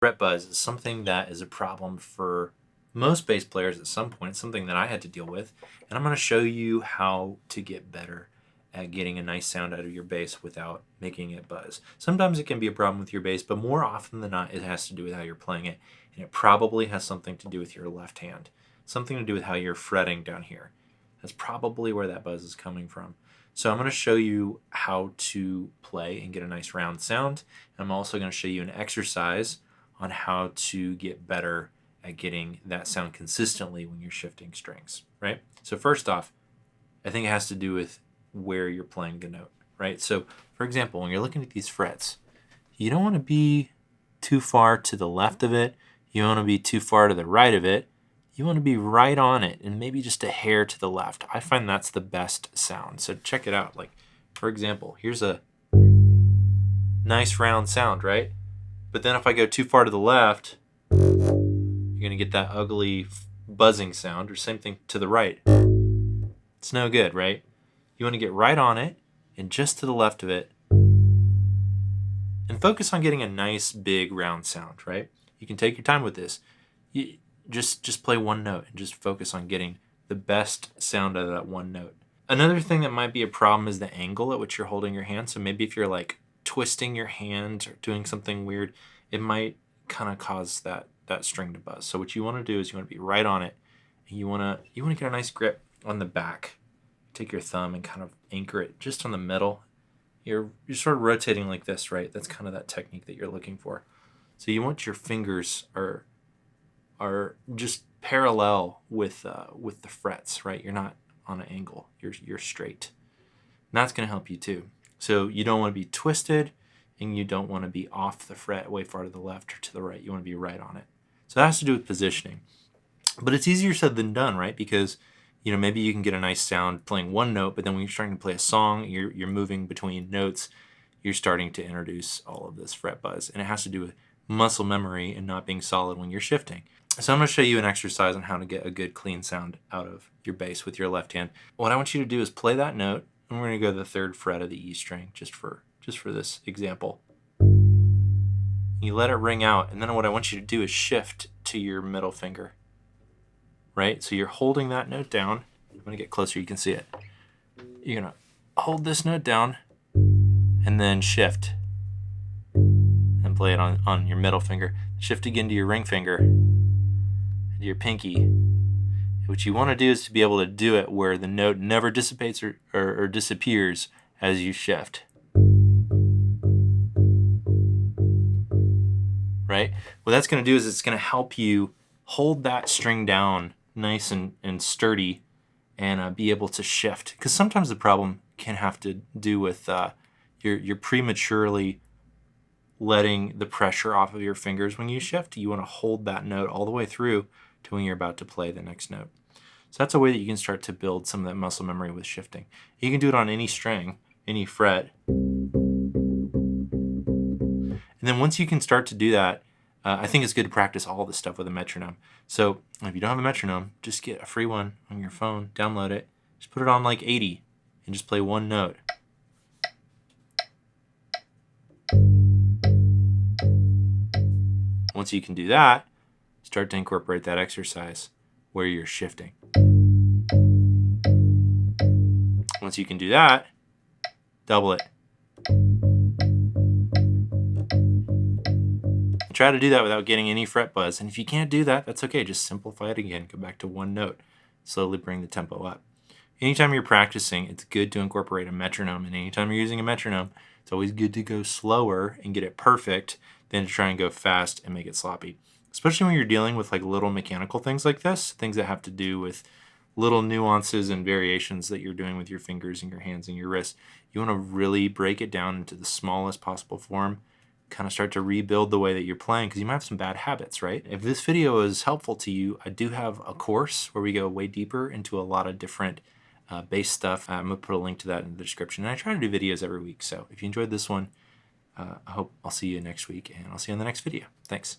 Fret buzz is something that is a problem for most bass players at some point, something that I had to deal with, and I'm going to show you how to get better at getting a nice sound out of your bass without making it buzz. Sometimes it can be a problem with your bass, but more often than not, it has to do with how you're playing it, and it probably has something to do with your left hand, something to do with how you're fretting down here. That's probably where that buzz is coming from. So I'm going to show you how to play and get a nice round sound. I'm also going to show you an exercise on how to get better at getting that sound consistently when you're shifting strings, right? So first off, I think it has to do with where you're playing the note, right? So for example, when you're looking at these frets, you don't want to be too far to the left of it. You don't want to be too far to the right of it. You want to be right on it and maybe just a hair to the left. I find that's the best sound. So check it out. Like, for example, here's a nice round sound, right? But then if I go too far to the left, you're going to get that ugly buzzing sound, or same thing to the right. It's no good, right? You want to get right on it and just to the left of it and focus on getting a nice big round sound, right? You can take your time with this. You just play one note and just focus on getting the best sound out of that one note. Another thing that might be a problem is the angle at which you're holding your hand. So maybe if you're like twisting your hand or doing something weird, it might kind of cause that string to buzz. So what you want to do is you want to be right on it, and you want to get a nice grip on the back. Take your thumb and kind of anchor it just on the middle. You're sort of rotating like this, right? That's kind of that technique that you're looking for. So you want your fingers are just parallel with the frets, right? You're not on an angle. You're straight. And that's going to help you too. So you don't want to be twisted, and you don't want to be off the fret way far to the left or to the right. You want to be right on it. So that has to do with positioning. But it's easier said than done, right? Because maybe you can get a nice sound playing one note, but then when you're starting to play a song, you're moving between notes, you're starting to introduce all of this fret buzz. And it has to do with muscle memory and not being solid when you're shifting. So I'm going to show you an exercise on how to get a good clean sound out of your bass with your left hand. What I want you to do is play that note, and we're going to go to the 3rd fret of the E string just for this example. You let it ring out, and then what I want you to do is shift to your middle finger, right? So you're holding that note down. I'm going to get closer, you can see it. You're going to hold this note down and then shift and play it on your middle finger. Shift again to your ring finger and your pinky. What you want to do is to be able to do it where the note never dissipates or disappears as you shift. Right? What that's going to do is it's going to help you hold that string down nice and sturdy and be able to shift. Because sometimes the problem can have to do with you're prematurely letting the pressure off of your fingers when you shift. You want to hold that note all the way through to when you're about to play the next note. So that's a way that you can start to build some of that muscle memory with shifting. You can do it on any string, any fret. And then once you can start to do that, I think it's good to practice all this stuff with a metronome. So if you don't have a metronome, just get a free one on your phone, download it, just put it on like 80 and just play one note. Once you can do that, start to incorporate that exercise where you're shifting. Once you can do that, double it. Try to do that without getting any fret buzz. And if you can't do that, that's okay. Just simplify it again. Go back to one note. Slowly bring the tempo up. Anytime you're practicing, it's good to incorporate a metronome. And anytime you're using a metronome, it's always good to go slower and get it perfect than to try and go fast and make it sloppy. Especially when you're dealing with like little mechanical things like this, things that have to do with little nuances and variations that you're doing with your fingers and your hands and your wrists. You want to really break it down into the smallest possible form, kind of start to rebuild the way that you're playing, because you might have some bad habits, right? If this video is helpful to you, I do have a course where we go way deeper into a lot of different bass stuff. I'm going to put a link to that in the description. And I try to do videos every week. So if you enjoyed this one, I hope I'll see you next week, and I'll see you in the next video. Thanks.